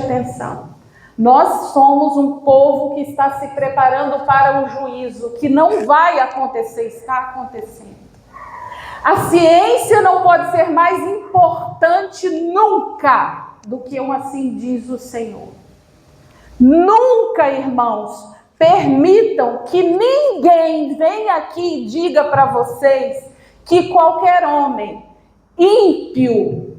atenção. Nós somos um povo que está se preparando para um juízo que não vai acontecer, está acontecendo. A ciência não pode ser mais importante nunca do que um assim diz o Senhor. Nunca, irmãos, permitam que ninguém venha aqui e diga para vocês que qualquer homem ímpio,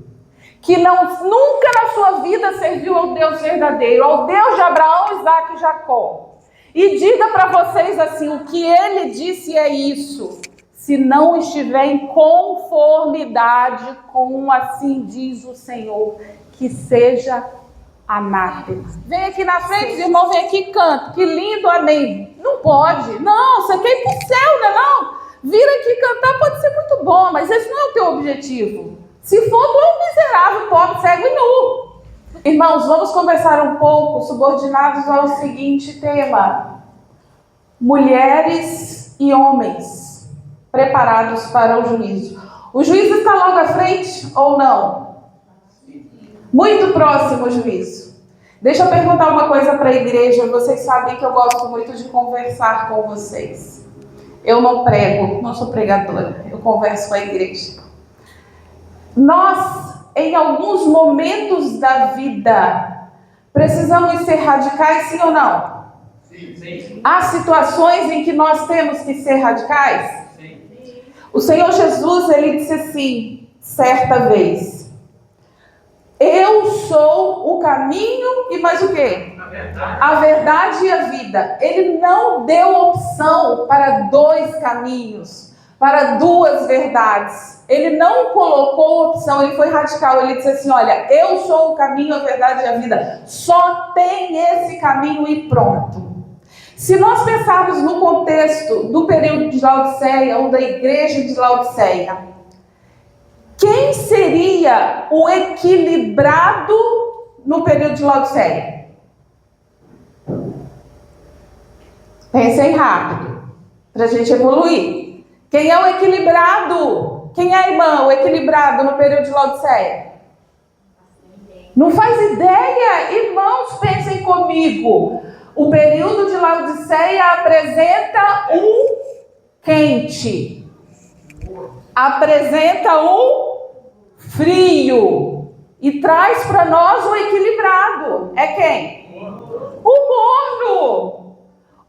que nunca na sua vida serviu ao Deus verdadeiro, ao Deus de Abraão, Isaque e Jacó, e diga para vocês assim, o que ele disse é isso, se não estiver em conformidade com assim diz o Senhor, que seja anátema. Vem aqui na frente, irmão, vem aqui e canta, que lindo, amém. Não pode, não, você quer ir para o céu, né, não? Vir aqui cantar pode ser muito bom, mas esse não é o teu objetivo. Se for, tu é um miserável, pobre, cego e nu. Irmãos, vamos conversar um pouco, subordinados ao seguinte tema. Mulheres e homens preparados para o juízo. O juízo está logo à frente ou não? Muito próximo o juízo. Deixa eu perguntar uma coisa para a igreja. Vocês sabem que eu gosto muito de conversar com vocês. Eu não prego, não sou pregadora. Eu converso com a igreja. Nós, em alguns momentos da vida, precisamos ser radicais, sim ou não? Sim. Há situações em que nós temos que ser radicais? Sim. O Senhor Jesus, ele disse assim, certa vez, eu sou o caminho e mais o quê? A verdade e a vida. Ele não deu opção para dois caminhos, para duas verdades. Ele não colocou opção, ele foi radical. Ele disse assim, olha, eu sou o caminho, a verdade e a vida. Só tem esse caminho e pronto. Se nós pensarmos no contexto do período de Laodiceia, ou da igreja de Laodiceia, quem seria o equilibrado no período de Laodiceia? Pensem rápido, para a gente evoluir. Quem é o equilibrado? Quem é, irmão, o equilibrado no período de Laodiceia? Não faz ideia? Irmãos, pensem comigo. O período de Laodiceia apresenta um quente. Apresenta um frio. E traz para nós o equilibrado. É quem? O morno.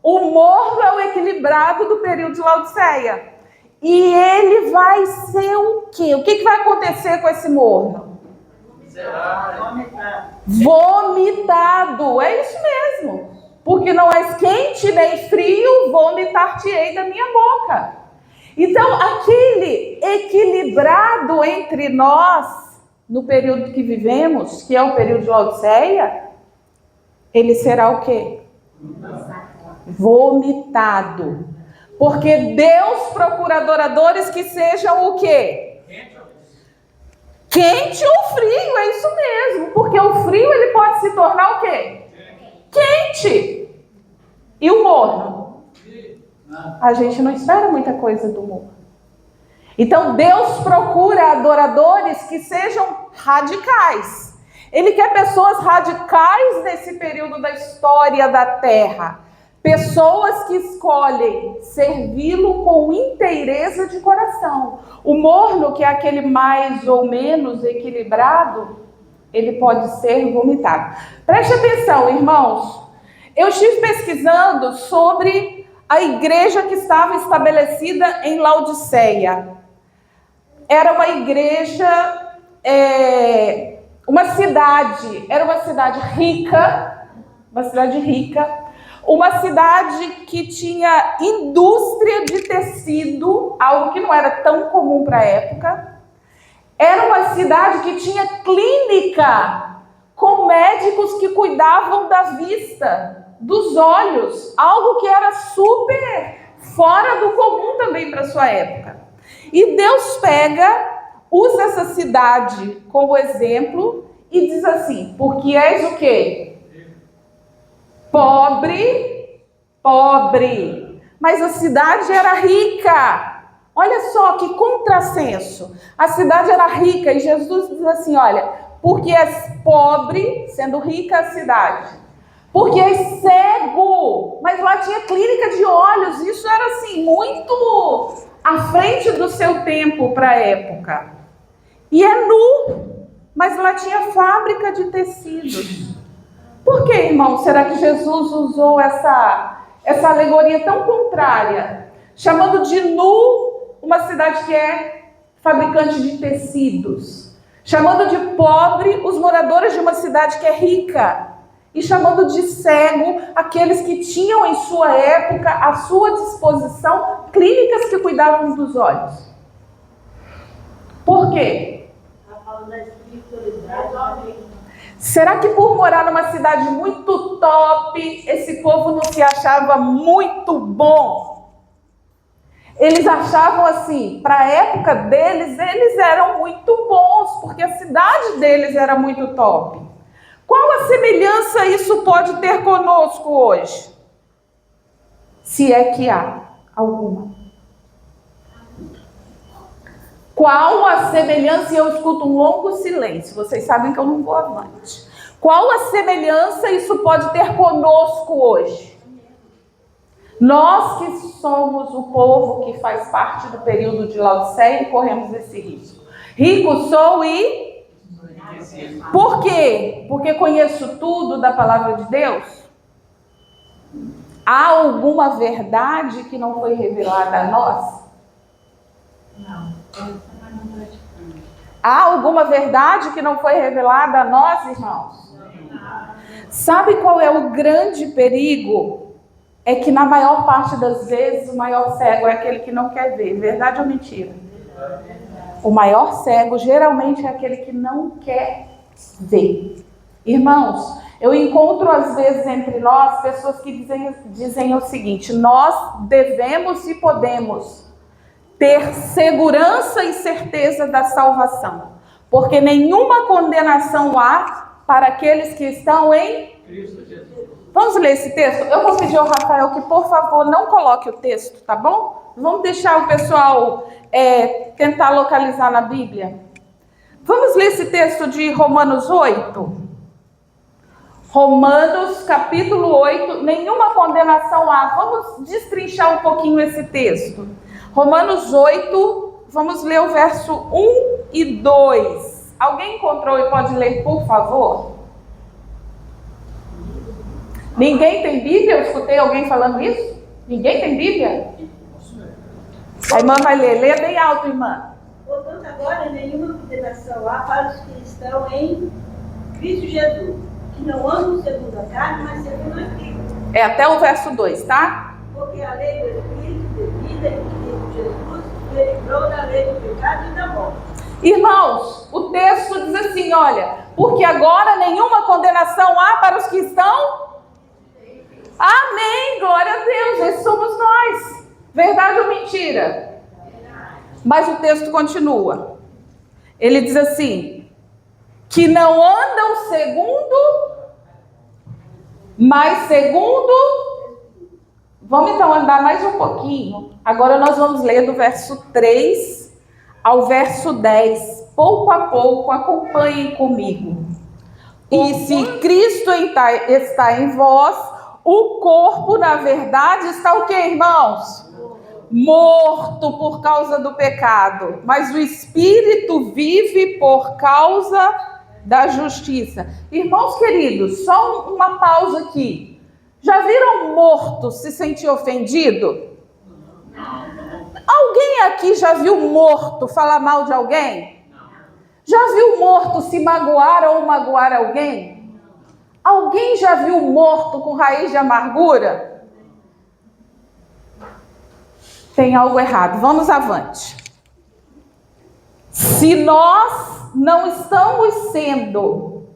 O morno é o equilibrado do período de Laodiceia. E ele vai ser o quê? O que vai acontecer com esse morno? Vomitado. É isso mesmo. Porque não és quente nem frio, vomitar-te-ei da minha boca. Então, aquele equilibrado entre nós, no período que vivemos, que é o período de Laodiceia, ele será o quê? Vomitado. Porque Deus procura adoradores que sejam o quê? Quente ou frio, é isso mesmo. Porque o frio, ele pode se tornar o quê? Quente. E o morno? A gente não espera muita coisa do morno. Então Deus procura adoradores que sejam radicais. Ele quer pessoas radicais nesse período da história da terra. Pessoas que escolhem servi-lo com inteireza de coração. O morno, que é aquele mais ou menos equilibrado, ele pode ser vomitado. Preste atenção, irmãos. Eu estive pesquisando sobre a igreja que estava estabelecida em Laodiceia. Era uma igreja, era uma cidade rica, uma cidade que tinha indústria de tecido, algo que não era tão comum para a época. Era uma cidade que tinha clínica com médicos que cuidavam da vista, dos olhos, algo que era super fora do comum também para a sua época. E Deus usa essa cidade como exemplo e diz assim, porque és o quê? Pobre, mas a cidade era rica. Olha só que contrassenso. A cidade era rica e Jesus diz assim, olha, porque és pobre, sendo rica a cidade, porque és cego, mas lá tinha clínica de olhos, isso era assim, muito à frente do seu tempo para a época. E é nu, mas lá tinha fábrica de tecidos. Por que, irmão, será que Jesus usou essa alegoria tão contrária, chamando de nu uma cidade que é fabricante de tecidos, chamando de pobre os moradores de uma cidade que é rica, e chamando de cego aqueles que tinham em sua época à sua disposição clínicas que cuidavam dos olhos? Por quê? Será que por morar numa cidade muito top, esse povo não se achava muito bom? Eles achavam assim, para a época deles, eles eram muito bons, porque a cidade deles era muito top. Qual a semelhança isso pode ter conosco hoje? Se é que há alguma. Qual a semelhança? E eu escuto um longo silêncio, vocês sabem que eu não vou avante. Qual a semelhança isso pode ter conosco hoje? Nós que somos o povo que faz parte do período de Laodiceia e corremos esse risco. Rico sou e... Por quê? Porque conheço tudo da palavra de Deus? Há alguma verdade que não foi revelada a nós? Não. Há alguma verdade que não foi revelada a nós, irmãos? Sabe qual é o grande perigo? É que na maior parte das vezes o maior cego é aquele que não quer ver. Verdade ou mentira? O maior cego geralmente é aquele que não quer ver. Irmãos, eu encontro às vezes entre nós pessoas que dizem o seguinte: nós devemos e podemos ter segurança e certeza da salvação, porque nenhuma condenação há para aqueles que estão em Cristo Jesus. Vamos ler esse texto? Eu vou pedir ao Rafael que, por favor, não coloque o texto, tá bom? Vamos deixar o pessoal tentar localizar na Bíblia. Vamos ler esse texto de Romanos 8? Romanos, capítulo 8, nenhuma condenação há. Vamos destrinchar um pouquinho esse texto. Romanos 8, vamos ler o verso 1 e 2. Alguém encontrou e pode ler, por favor? Ninguém tem Bíblia? Eu escutei alguém falando isso? Ninguém tem Bíblia? A irmã vai ler. Lê bem alto, irmã. Portanto, agora nenhuma condenação há para os que estão em Cristo Jesus, que não andam segundo a carne, mas segundo o Espírito. É até o verso 2, tá? Porque a lei do Espírito de vida em Cristo Jesus me livrou da lei do pecado e da morte. Irmãos, o texto diz assim, olha, porque agora nenhuma condenação há para os que estão... Amém, glória a Deus, esses somos nós. Verdade ou mentira? Mas o texto continua. Ele diz assim, que não andam segundo, mas segundo... Vamos então andar mais um pouquinho. Agora nós vamos ler do verso 3 ao verso 10. Pouco a pouco, acompanhem comigo. E se Cristo está em vós, o corpo, na verdade, está o quê, irmãos? Morto por causa do pecado. Mas o Espírito vive por causa da justiça. Irmãos queridos, só uma pausa aqui. Já viram morto se sentir ofendido? Alguém aqui já viu morto falar mal de alguém? Já viu morto se magoar ou magoar alguém? Alguém já viu morto com raiz de amargura? Tem algo errado. Vamos avante. Se nós não estamos sendo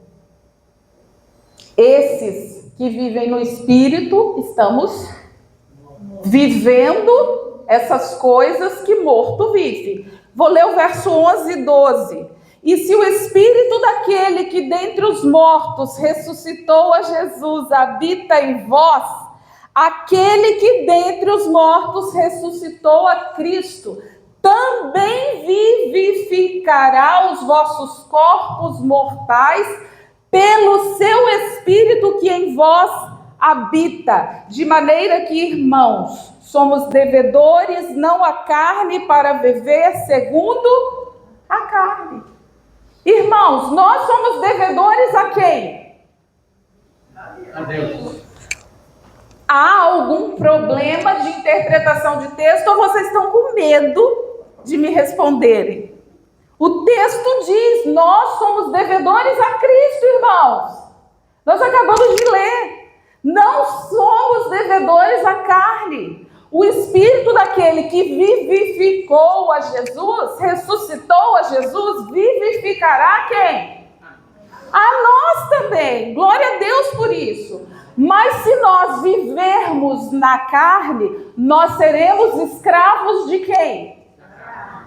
esses que vivem no Espírito, estamos vivendo essas coisas que morto vive. Vou ler o verso 11 e 12. E se o Espírito daquele que dentre os mortos ressuscitou a Jesus habita em vós, aquele que dentre os mortos ressuscitou a Cristo também vivificará os vossos corpos mortais pelo seu Espírito que em vós habita. De maneira que, irmãos, somos devedores não à carne para viver segundo a carne. Irmãos, nós somos devedores a quem? A Deus. Há algum problema de interpretação de texto ou vocês estão com medo de me responderem? O texto diz, nós somos devedores a Cristo, irmãos. Nós acabamos de ler. Não somos devedores à carne. O Espírito daquele que vivificou a Jesus, ressuscitou a Jesus, vivificará quem? A nós também. Glória a Deus por isso. Mas se nós vivermos na carne, nós seremos escravos de quem?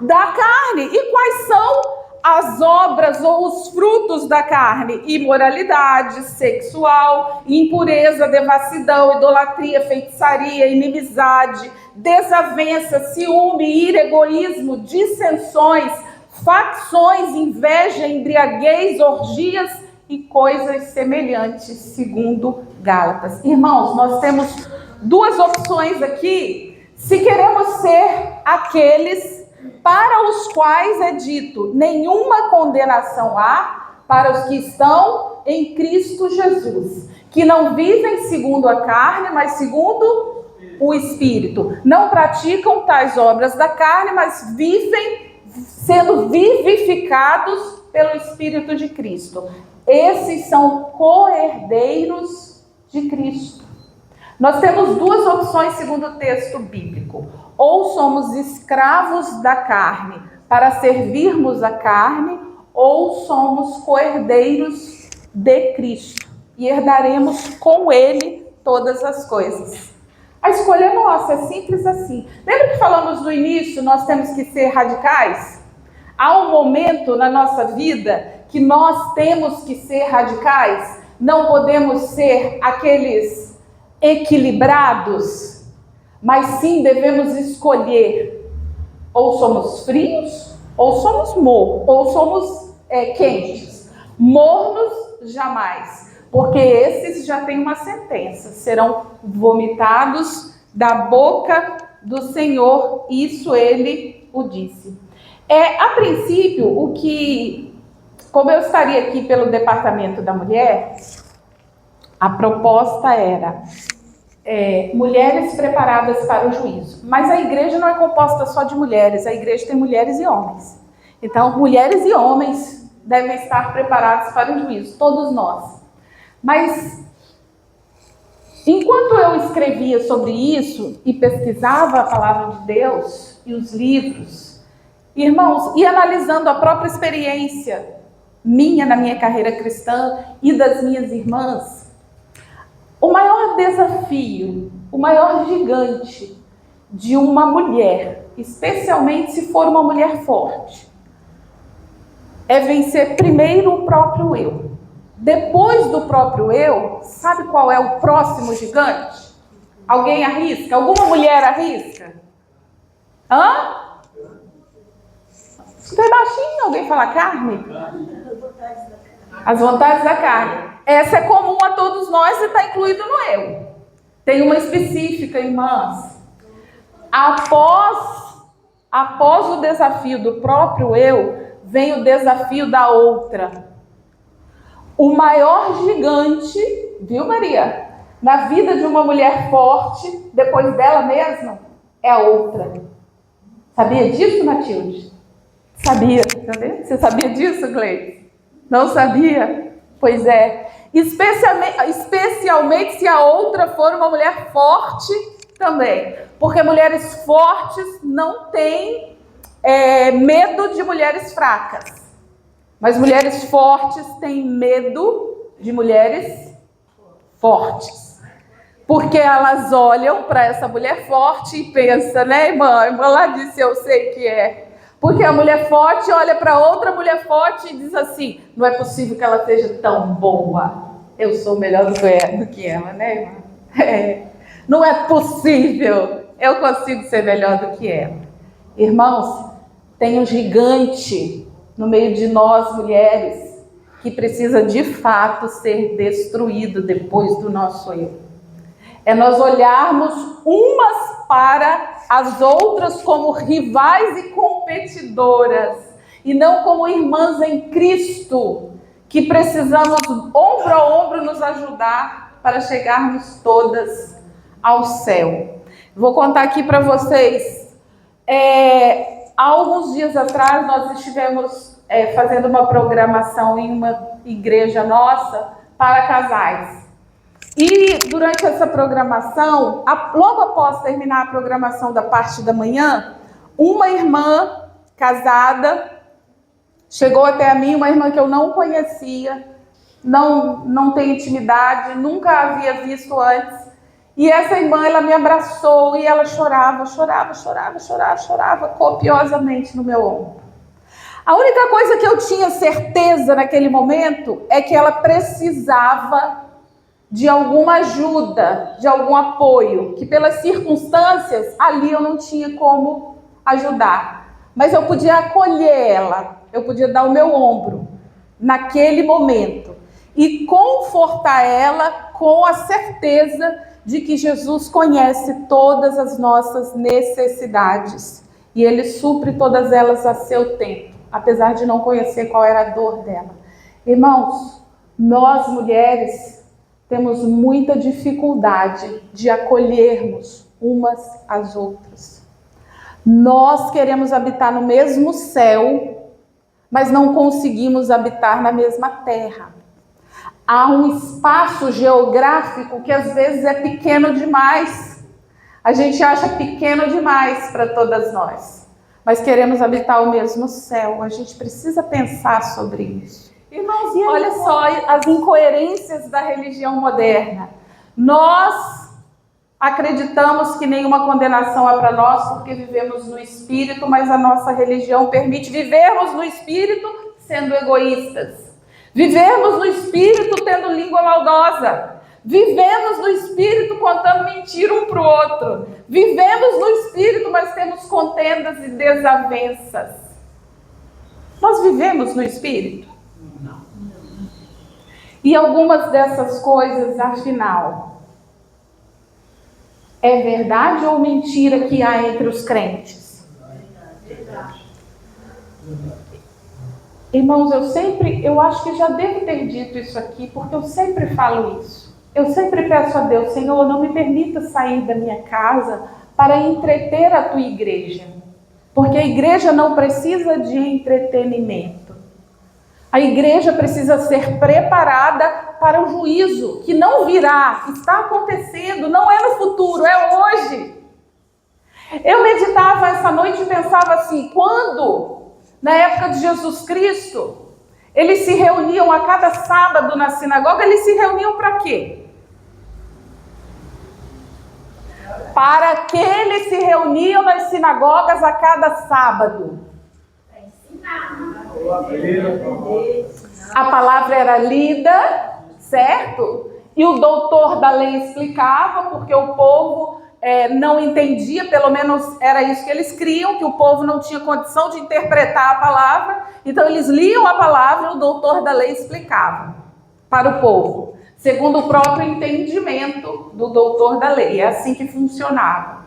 Da carne. E quais são as obras ou os frutos da carne? Imoralidade sexual, impureza, devassidão, idolatria, feitiçaria, inimizade, desavença, ciúme, ira, egoísmo, dissensões, facções, inveja, embriaguez, orgias e coisas semelhantes, segundo Gálatas. Irmãos, nós temos duas opções aqui, se queremos ser aqueles para os quais é dito, nenhuma condenação há para os que estão em Cristo Jesus, que não vivem segundo a carne, mas segundo o Espírito. Não praticam tais obras da carne, mas vivem sendo vivificados pelo Espírito de Cristo. Esses são co-herdeiros de Cristo. Nós temos duas opções segundo o texto bíblico. Ou somos escravos da carne para servirmos a carne, ou somos co-herdeiros de Cristo e herdaremos com Ele todas as coisas. A escolha é nossa, é simples assim. Lembra que falamos no início, nós temos que ser radicais? Há um momento na nossa vida que nós temos que ser radicais, não podemos ser aqueles equilibrados, mas sim devemos escolher, ou somos frios, ou somos quentes. Mornos jamais, porque esses já têm uma sentença, serão vomitados da boca do Senhor, isso ele o disse. A princípio, como eu estaria aqui pelo Departamento da Mulher, a proposta era mulheres preparadas para o juízo. Mas a igreja não é composta só de mulheres, a igreja tem mulheres e homens. Então, mulheres e homens devem estar preparados para o juízo, todos nós. Mas, enquanto eu escrevia sobre isso e pesquisava a palavra de Deus e os livros, irmãos, e analisando a própria experiência minha na minha carreira cristã e das minhas irmãs, o maior desafio, o maior gigante de uma mulher, especialmente se for uma mulher forte, é vencer primeiro o próprio eu. Depois do próprio eu, sabe qual é o próximo gigante? Alguém arrisca? Alguma mulher arrisca? Isso é baixinho, alguém fala carne? As vontades da carne. Essa é comum a todos nós e está incluído no eu. Tem uma específica, irmãs. Após o desafio do próprio eu, vem o desafio da outra. O maior gigante, viu, Maria? Na vida de uma mulher forte, depois dela mesma, é a outra. Sabia disso, Matilde? Sabia, entendeu? Você sabia disso, Gleice? Não sabia? Pois é. Especialmente se a outra for uma mulher forte também. Porque mulheres fortes não têm medo de mulheres fracas. Mas mulheres fortes têm medo de mulheres fortes. Porque elas olham para essa mulher forte e pensam, né, irmã? A irmã lá disse, eu sei que é. Porque a mulher forte olha para outra mulher forte e diz assim, não é possível que ela seja tão boa. Eu sou melhor do que ela, né, irmã? Não é possível. Eu consigo ser melhor do que ela. Irmãos, tem um gigante no meio de nós, mulheres, que precisa de fato ser destruído depois do nosso eu. É nós olharmos umas para as outras como rivais e competidoras, e não como irmãs em Cristo, que precisamos ombro a ombro nos ajudar para chegarmos todas ao céu. Vou contar aqui para vocês. Há alguns dias atrás nós estivemos fazendo uma programação em uma igreja nossa para casais. E durante essa programação, logo após terminar a programação da parte da manhã, uma irmã casada chegou até a mim, uma irmã que eu não conhecia, não tenho intimidade, nunca a havia visto antes. E essa irmã, ela me abraçou e ela chorava copiosamente no meu ombro. A única coisa que eu tinha certeza naquele momento é que ela precisava de alguma ajuda, de algum apoio, que pelas circunstâncias ali eu não tinha como ajudar. Mas eu podia acolher ela, eu podia dar o meu ombro naquele momento e confortar ela com a certeza de que Jesus conhece todas as nossas necessidades e Ele supre todas elas a seu tempo, apesar de não conhecer qual era a dor dela. Irmãos, nós mulheres temos muita dificuldade de acolhermos umas às outras. Nós queremos habitar no mesmo céu, mas não conseguimos habitar na mesma terra. Há um espaço geográfico que às vezes é pequeno demais. A gente acha pequeno demais para todas nós, mas queremos habitar o mesmo céu. A gente precisa pensar sobre isso. Irmãos, olha só as incoerências da religião moderna. Nós acreditamos que nenhuma condenação é para nós porque vivemos no Espírito, mas a nossa religião permite vivermos no Espírito sendo egoístas. Vivemos no Espírito tendo língua maldosa. Vivemos no Espírito contando mentira um para o outro. Vivemos no Espírito, mas temos contendas e desavenças. Nós vivemos no Espírito? Não. E algumas dessas coisas, afinal, é verdade ou mentira que há entre os crentes? Verdade. Irmãos, eu acho que já devo ter dito isso aqui, porque eu sempre falo isso. Eu sempre peço a Deus, Senhor, não me permita sair da minha casa para entreter a tua igreja. Porque a igreja não precisa de entretenimento. A igreja precisa ser preparada para o juízo, que não virá, está acontecendo, não é no futuro, é hoje. Eu meditava essa noite e pensava assim, quando, na época de Jesus Cristo, eles se reuniam a cada sábado na sinagoga, eles se reuniam para quê? Para que eles se reuniam nas sinagogas a cada sábado? Para ensinar. A palavra era lida, certo? E o doutor da lei explicava, porque o povo não entendia, pelo menos era isso que eles criam, que o povo não tinha condição de interpretar a palavra. Então eles liam a palavra e o doutor da lei explicava para o povo, segundo o próprio entendimento do doutor da lei. É assim que funcionava.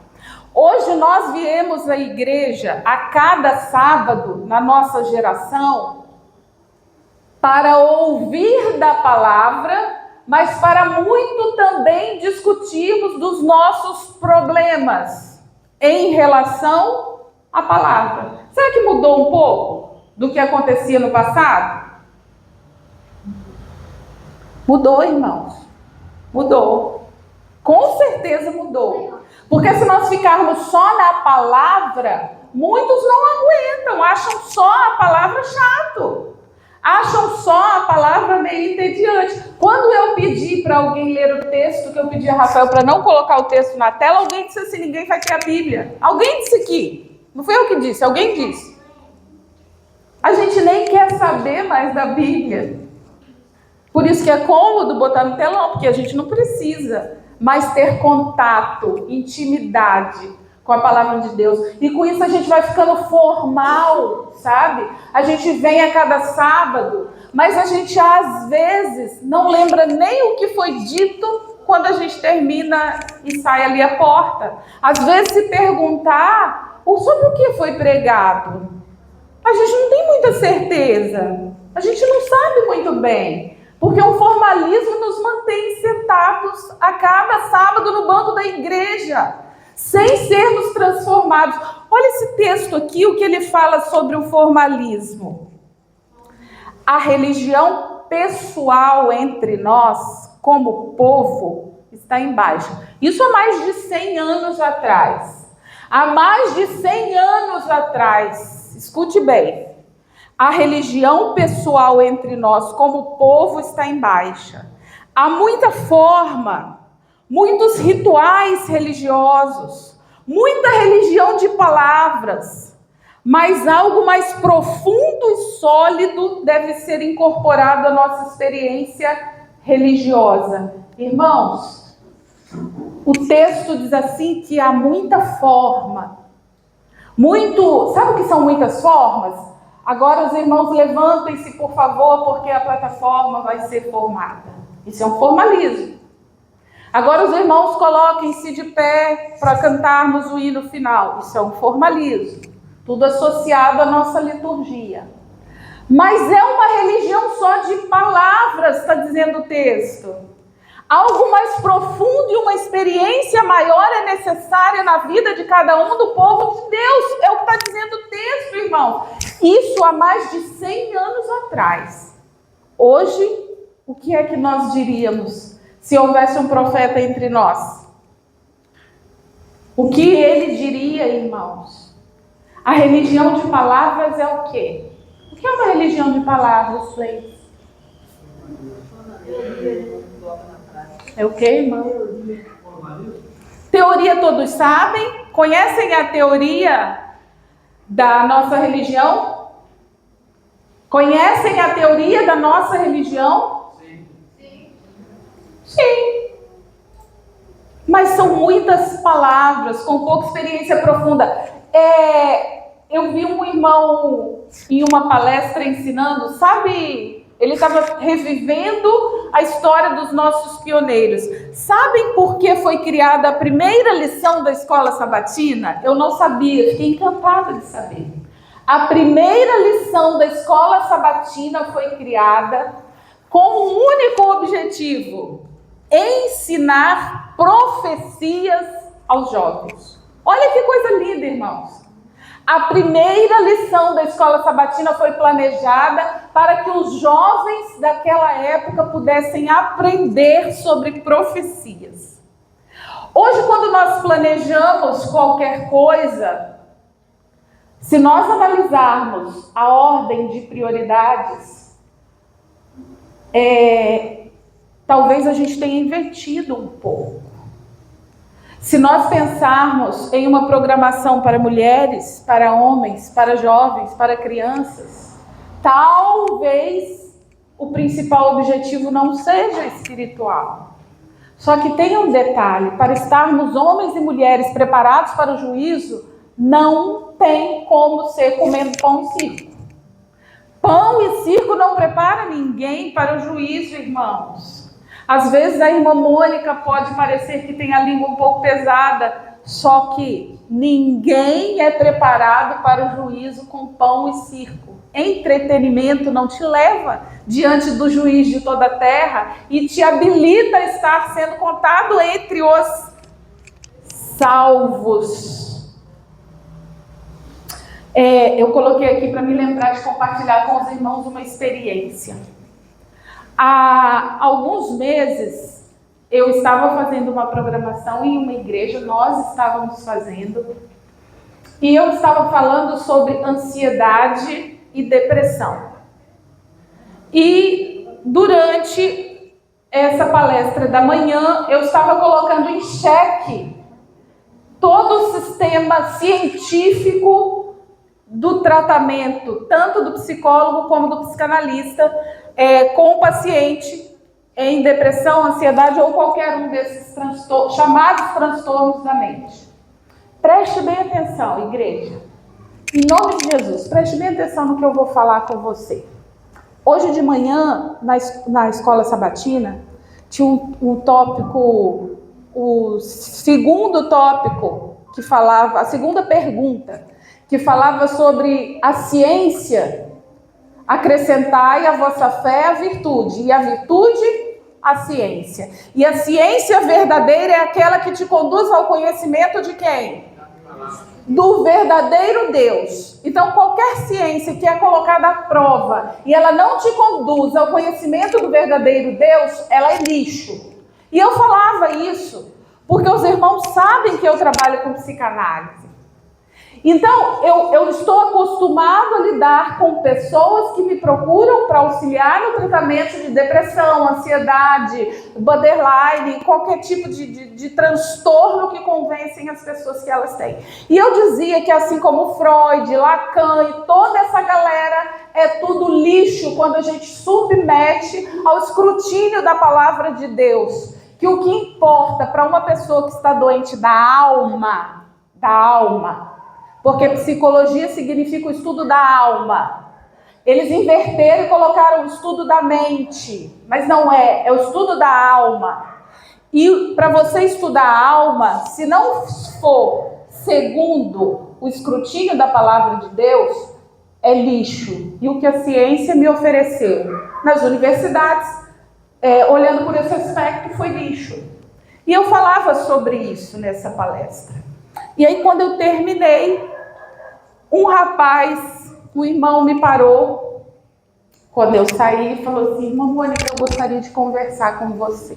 Hoje nós viemos à igreja a cada sábado, na nossa geração, para ouvir da palavra, mas para muito também discutirmos dos nossos problemas em relação à palavra. Será que mudou um pouco do que acontecia no passado? Mudou, irmãos. Mudou. Com certeza mudou. Porque se nós ficarmos só na palavra, muitos não aguentam, acham só a palavra chato. Acham só a palavra meio entediante. Quando eu pedi para alguém ler o texto, que eu pedi a Rafael para não colocar o texto na tela, alguém disse assim, ninguém vai ter a Bíblia. Alguém disse aqui. Não foi eu que disse, alguém disse. A gente nem quer saber mais da Bíblia. Por isso que é cômodo botar no telão, porque a gente não precisa mais ter contato, intimidade com a palavra de Deus. E com isso a gente vai ficando formal, sabe? A gente vem a cada sábado, mas a gente às vezes não lembra nem o que foi dito quando a gente termina e sai ali a porta. Às vezes se perguntar sobre o que foi pregado, a gente não tem muita certeza. A gente não sabe muito bem. Porque o formalismo nos mantém sentados a cada sábado no banco da igreja, sem sermos transformados. Olha esse texto aqui, o que ele fala sobre o formalismo. A religião pessoal entre nós, como povo, está em baixa. Isso há mais de 100 anos atrás. Há mais de 100 anos atrás, escute bem. A religião pessoal entre nós, como povo, está em baixa. Há muita forma, muitos rituais religiosos, muita religião de palavras, mas algo mais profundo e sólido deve ser incorporado à nossa experiência religiosa. Irmãos, o texto diz assim que há muita forma, sabe o que são muitas formas? Agora os irmãos levantem-se, por favor, porque a plataforma vai ser formada. Isso é um formalismo. Agora os irmãos coloquem-se de pé para cantarmos o hino final. Isso é um formalismo. Tudo associado à nossa liturgia. Mas é uma religião só de palavras, está dizendo o texto. Algo mais profundo e uma experiência maior é necessária na vida de cada um do povo de Deus. É o que está dizendo o texto, irmão. Isso há mais de 100 anos atrás. Hoje, o que é que nós diríamos se houvesse um profeta entre nós? O que ele diria, irmãos? A religião de palavras é o quê? O que é uma religião de palavras, Fleis? É o quê, irmão? Teoria todos sabem? Conhecem a teoria da nossa religião? Conhecem a teoria da nossa religião? Sim. Mas são muitas palavras, com pouca experiência profunda. Eu vi um irmão em uma palestra ensinando, sabe? Ele estava revivendo a história dos nossos pioneiros. Sabem por que foi criada a primeira lição da escola sabatina? Eu não sabia, fiquei encantada de saber. A primeira lição da escola sabatina foi criada com um único objetivo: ensinar profecias aos jovens. Olha que coisa linda, irmãos. A primeira lição da escola sabatina foi planejada para que os jovens daquela época pudessem aprender sobre profecias. Hoje, quando nós planejamos qualquer coisa, se nós analisarmos a ordem de prioridades, talvez a gente tenha invertido um pouco. Se nós pensarmos em uma programação para mulheres, para homens, para jovens, para crianças, talvez o principal objetivo não seja espiritual. Só que tem um detalhe: para estarmos homens e mulheres preparados para o juízo, não tem como ser comendo pão e circo. Pão e circo não prepara ninguém para o juízo, irmãos. Às vezes a irmã Mônica pode parecer que tem a língua um pouco pesada, só que ninguém é preparado para o juízo com pão e circo. Entretenimento não te leva diante do juiz de toda a terra e te habilita a estar sendo contado entre os salvos. Eu coloquei aqui para me lembrar de compartilhar com os irmãos uma experiência. Há alguns meses, eu estava fazendo uma programação em uma igreja, nós estávamos fazendo, e eu estava falando sobre ansiedade e depressão. E durante essa palestra da manhã, eu estava colocando em xeque todo o sistema científico do tratamento, tanto do psicólogo como do psicanalista, com o paciente em depressão, ansiedade ou qualquer um desses chamados transtornos da mente. Preste bem atenção, igreja. Em nome de Jesus, preste bem atenção no que eu vou falar com você. Hoje de manhã, na escola sabatina, tinha um tópico, o segundo tópico, que falava, a segunda pergunta, que falava sobre a ciência, acrescentai a vossa fé a virtude, e a virtude a ciência. E a ciência verdadeira é aquela que te conduz ao conhecimento de quem? Do verdadeiro Deus. Então, qualquer ciência que é colocada à prova e ela não te conduz ao conhecimento do verdadeiro Deus, ela é lixo. E eu falava isso porque os irmãos sabem que eu trabalho com psicanálise. Então, eu estou acostumado a lidar com pessoas que me procuram para auxiliar no tratamento de depressão, ansiedade, borderline, qualquer tipo de transtorno que convencem as pessoas que elas têm. E eu dizia que assim como Freud, Lacan e toda essa galera, é tudo lixo quando a gente submete ao escrutínio da palavra de Deus. Que o que importa para uma pessoa que está doente da alma, porque psicologia significa o estudo da alma. Eles inverteram e colocaram o estudo da mente, mas não é, é o estudo da alma. E para você estudar a alma, se não for segundo o escrutínio da palavra de Deus, é lixo. E o que a ciência me ofereceu nas universidades, olhando por esse aspecto, foi lixo. E eu falava sobre isso nessa palestra. E aí quando eu terminei, um rapaz, um irmão me parou, quando eu saí, e falou assim: irmã Mônica, eu gostaria de conversar com você.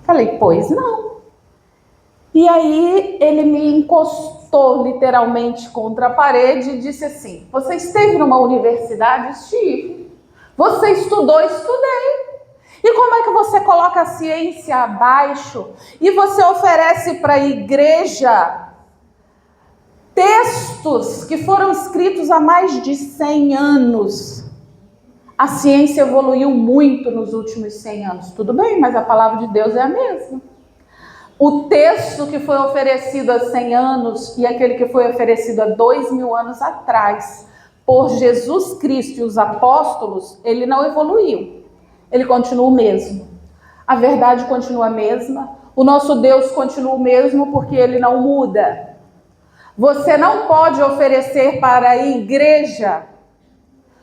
Falei, pois não. E aí ele me encostou literalmente contra a parede e disse assim: você esteve numa universidade? Estive. Você estudou? Estudei. E como é que você coloca a ciência abaixo e você oferece para a igreja textos que foram escritos há mais de 100 anos. A ciência evoluiu muito nos últimos 100 anos. Tudo bem, mas a palavra de Deus é a mesma. O texto que foi oferecido há 100 anos e aquele que foi oferecido há 2000 anos atrás por Jesus Cristo e os apóstolos, ele não evoluiu. Ele continua o mesmo. A verdade continua a mesma. O nosso Deus continua o mesmo porque ele não muda. Você não pode oferecer para a igreja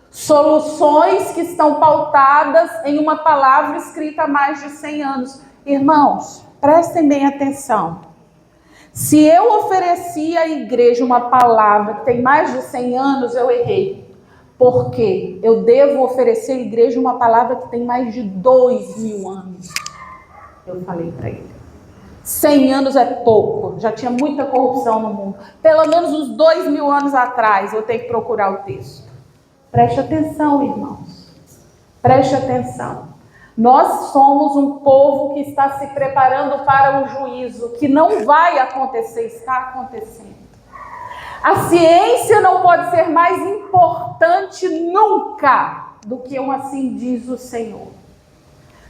soluções que estão pautadas em uma palavra escrita há mais de 100 anos. Irmãos, prestem bem atenção. Se eu ofereci à igreja uma palavra que tem mais de 100 anos, eu errei. Porque eu devo oferecer à igreja uma palavra que tem mais de 2000 anos. Eu falei para ele. 100 anos é pouco, já tinha muita corrupção no mundo. Pelo menos uns 2000 anos atrás eu tenho que procurar o texto. Preste atenção, irmãos. Preste atenção. Nós somos um povo que está se preparando para o juízo, que não vai acontecer, está acontecendo. A ciência não pode ser mais importante nunca do que um assim diz o Senhor.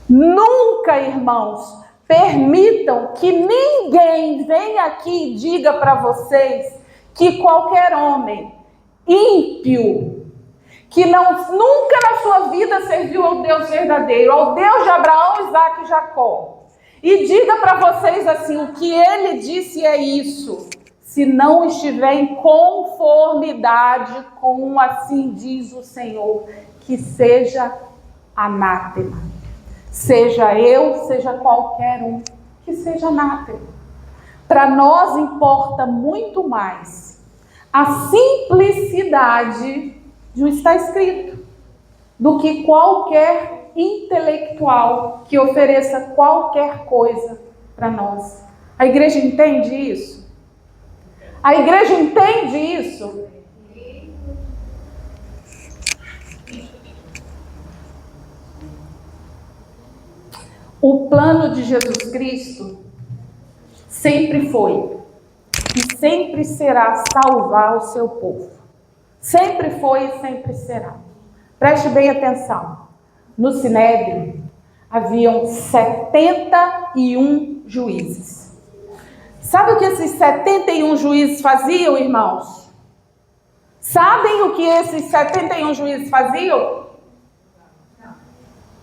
Nunca, irmãos, permitam que ninguém venha aqui e diga para vocês que qualquer homem ímpio, que nunca na sua vida serviu ao Deus verdadeiro, ao Deus de Abraão, Isaque e Jacó, e diga para vocês assim, o que ele disse é isso, se não estiver em conformidade com assim diz o Senhor, que seja anátema. Seja eu, seja qualquer um, que seja anátema. Para nós importa muito mais a simplicidade de um está escrito do que qualquer intelectual que ofereça qualquer coisa para nós. A igreja entende isso? A igreja entende isso? O plano de Jesus Cristo sempre foi e sempre será salvar o seu povo. Sempre foi e sempre será. Preste bem atenção. No Sinédrio haviam 71 juízes. Sabe o que esses 71 juízes faziam, irmãos? Sabem o que esses 71 juízes faziam?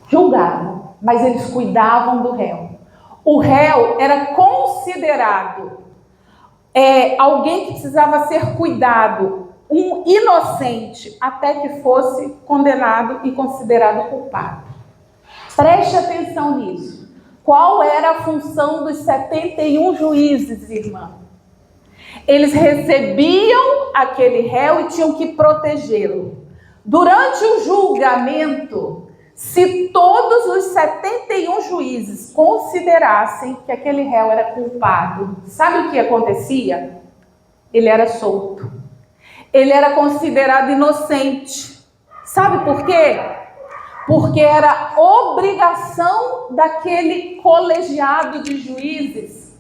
Julgavam, mas eles cuidavam do réu. O réu era considerado alguém que precisava ser cuidado, um inocente, até que fosse condenado e considerado culpado. Preste atenção nisso. Qual era a função dos 71 juízes, irmã? Eles recebiam aquele réu e tinham que protegê-lo. Durante o julgamento, se todos os 71 juízes considerassem que aquele réu era culpado, sabe o que acontecia? Ele era solto. Ele era considerado inocente. Sabe por quê? Porque era obrigação daquele colegiado de juízes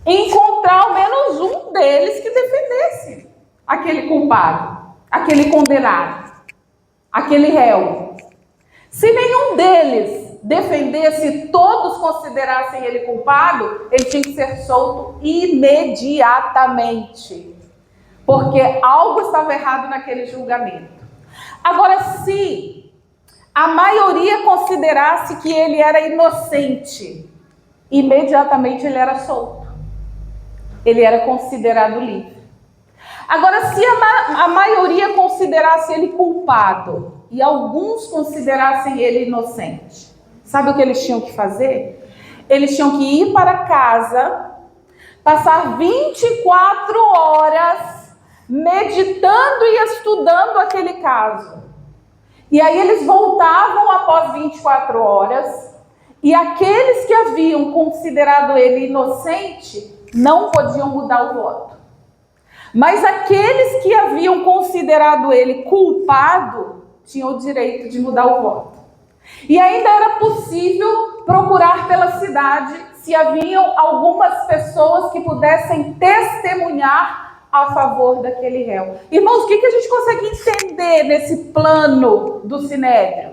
encontrar ao menos um deles que defendesse aquele culpado, aquele condenado, aquele réu. Se nenhum deles defendesse, todos considerassem ele culpado, ele tinha que ser solto imediatamente, porque algo estava errado naquele julgamento. Agora, se a maioria considerasse que ele era inocente, imediatamente ele era solto. Ele era considerado livre. Agora, se a maioria considerasse ele culpado e alguns considerassem ele inocente, sabe o que eles tinham que fazer? Eles tinham que ir para casa, passar 24 horas meditando e estudando aquele caso. E aí eles voltavam após 24 horas, e aqueles que haviam considerado ele inocente não podiam mudar o voto. Mas aqueles que haviam considerado ele culpado tinham o direito de mudar o voto. E ainda era possível procurar pela cidade se haviam algumas pessoas que pudessem testemunhar a favor daquele réu. Irmãos, o que a gente consegue entender nesse plano do Sinédrio?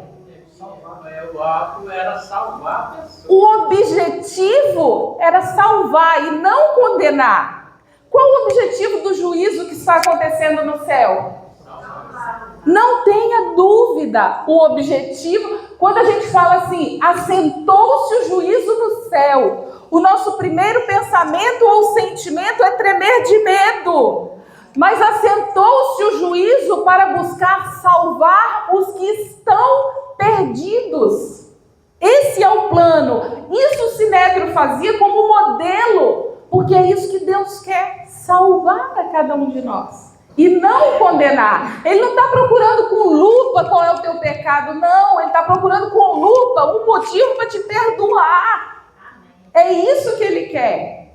O ato era salvar a pessoa. O objetivo era salvar e não condenar. Qual o objetivo do juízo que está acontecendo no céu? Não tenha dúvida, o objetivo, quando a gente fala assim, assentou-se o juízo no céu, o nosso primeiro pensamento ou sentimento é tremer de medo. Mas assentou-se o juízo para buscar salvar os que estão perdidos. Esse é o plano. Isso o Sinédrio fazia como modelo, porque é isso que Deus quer, salvar a cada um de nós. E não condenar. Ele não está procurando com lupa qual é o teu pecado, não. Ele está procurando com lupa um motivo para te perdoar. É isso que ele quer.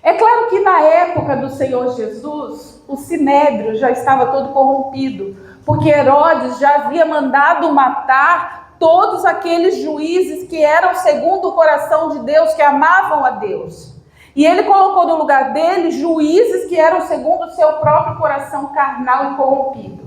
É claro que na época do Senhor Jesus, o Sinédrio já estava todo corrompido, porque Herodes já havia mandado matar todos aqueles juízes que eram segundo o coração de Deus, que amavam a Deus. E ele colocou no lugar dele juízes que eram segundo o seu próprio coração carnal e corrompido.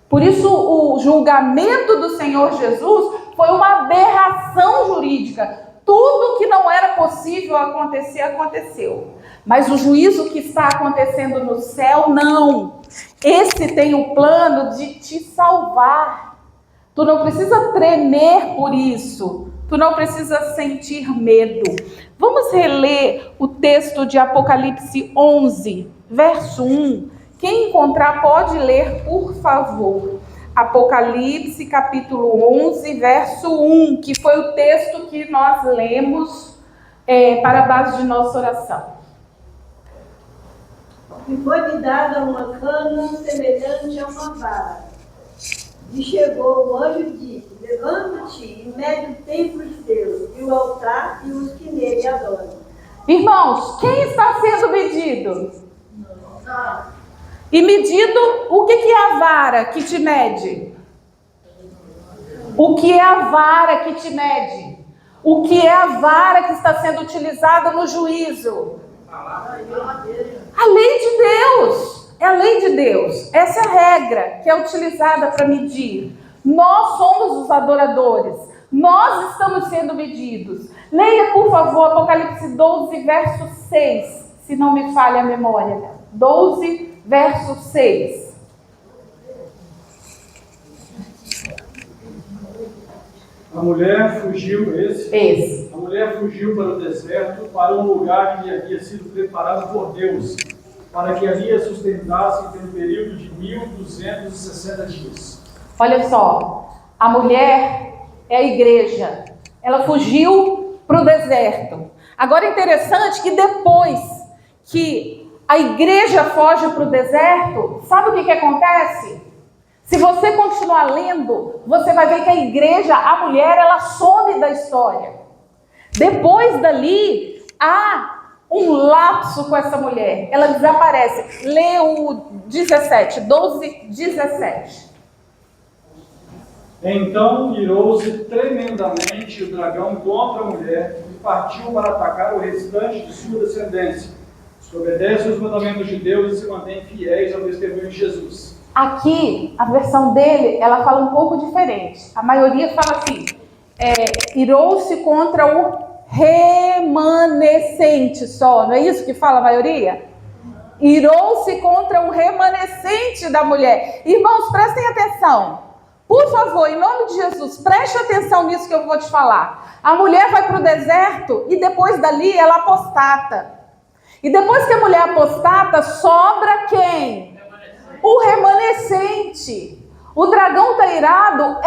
Por isso o julgamento do Senhor Jesus foi uma aberração jurídica. Tudo que não era possível acontecer, aconteceu. Mas o juízo que está acontecendo no céu, não. Esse tem o plano de te salvar. Tu não precisa tremer por isso. Tu não precisa sentir medo. Vamos reler o texto de Apocalipse 11, verso 1. Quem encontrar pode ler, por favor. Apocalipse, capítulo 11, verso 1, que foi o texto que nós lemos para a base de nossa oração. E foi-me dada uma cana semelhante a uma vara. E chegou o anjo e disse: levanta-te e mede o templo de Deus, e o altar e os que nele adoram. Irmãos, quem está sendo medido? E medido, o que é a vara que te mede? O que é a vara que te mede? O que é a vara que está sendo utilizada no juízo? A lei de Deus. É a lei de Deus. Essa é a regra que é utilizada para medir. Nós somos os adoradores. Nós estamos sendo medidos. Leia, por favor, Apocalipse 12, verso 6. se não me falha a memória. 12, verso 6. A mulher fugiu, Esse. A mulher fugiu para o deserto, para um lugar que lhe havia sido preparado por Deus, para que ali a sustentasse pelo período de 1260 dias. Olha só, a mulher é a igreja. Ela fugiu para o deserto. Agora é interessante que depois que a igreja foge para o deserto, sabe o que acontece? Se você continuar lendo, você vai ver que a igreja, a mulher, ela some da história. Depois dali, há um lapso com essa mulher. Ela desaparece. Lê o 17, 12, 17. Então irou-se tremendamente o dragão contra a mulher e partiu para atacar o restante de sua descendência, que obedece aos mandamentos de Deus e se mantém fiéis ao testemunho de Jesus. Aqui, a versão dele, ela fala um pouco diferente. A maioria fala assim, irou-se contra o remanescente só. Não é isso que fala a maioria? Irou-se contra o remanescente da mulher. Irmãos, prestem atenção. Por favor, em nome de Jesus, preste atenção nisso que eu vou te falar. A mulher vai para o deserto e depois dali ela apostata. E depois que a mulher apostata, sobra quem? O remanescente. O dragão está irado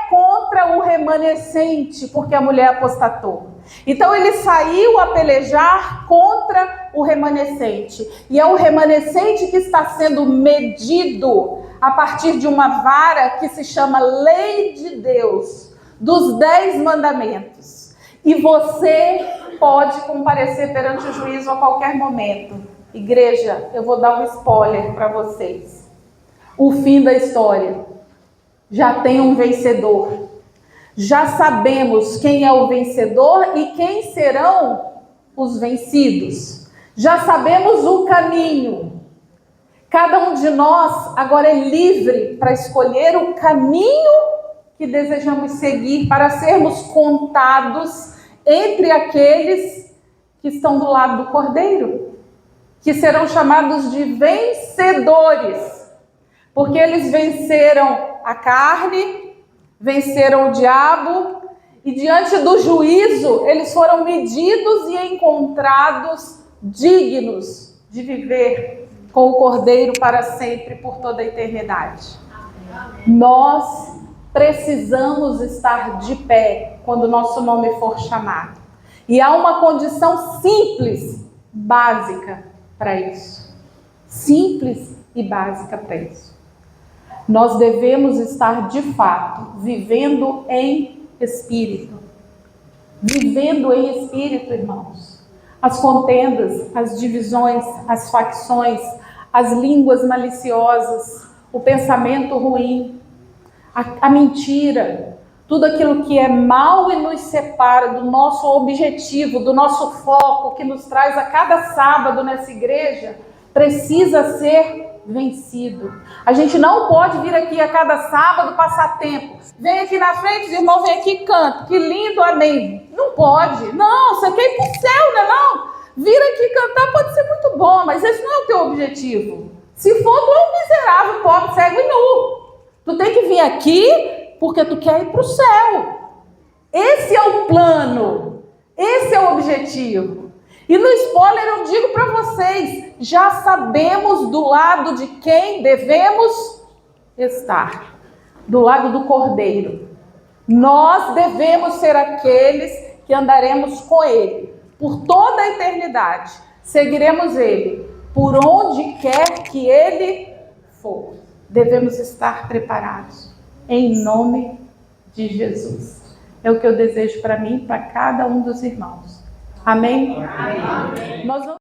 contra o remanescente, porque a mulher apostatou. Então ele saiu a pelejar contra o remanescente. E é o remanescente que está sendo medido a partir de uma vara que se chama Lei de Deus, dos 10 mandamentos. E você pode comparecer perante o juízo a qualquer momento. Igreja, eu vou dar um spoiler para vocês. O fim da história já tem um vencedor. Já sabemos quem é o vencedor e quem serão os vencidos. Já sabemos o caminho. Cada um de nós agora é livre para escolher o caminho que desejamos seguir para sermos contados entre aqueles que estão do lado do Cordeiro, que serão chamados de vencedores. Porque eles venceram a carne, venceram o diabo, e diante do juízo, eles foram medidos e encontrados dignos de viver com o Cordeiro para sempre, por toda a eternidade. Nós precisamos estar de pé quando o nosso nome for chamado. E há uma condição simples, básica para isso. Simples e básica para isso. Nós devemos estar de fato vivendo em espírito. Vivendo em espírito, irmãos. As contendas, as divisões, as facções, as línguas maliciosas, o pensamento ruim, a mentira, tudo aquilo que é mal e nos separa do nosso objetivo, do nosso foco, que nos traz a cada sábado nessa igreja, precisa ser vencido. A gente não pode vir aqui a cada sábado passar tempo. Vem aqui na frente, os irmãos, vem aqui e canta. Que lindo, amém. Não pode. Não, você quer ir para o céu, não é não? Vir aqui cantar pode ser muito bom, mas esse não é o teu objetivo. Se for, tu é um miserável, pobre, cego e nu. Tu tem que vir aqui porque tu quer ir para o céu. Esse é o plano. Esse é o objetivo. E no spoiler eu digo para vocês, já sabemos do lado de quem devemos estar. Do lado do Cordeiro. Nós devemos ser aqueles que andaremos com Ele por toda a eternidade. Seguiremos Ele por onde quer que Ele for. Devemos estar preparados em nome de Jesus. É o que eu desejo para mim e para cada um dos irmãos. Amém? Amém. Nós vamos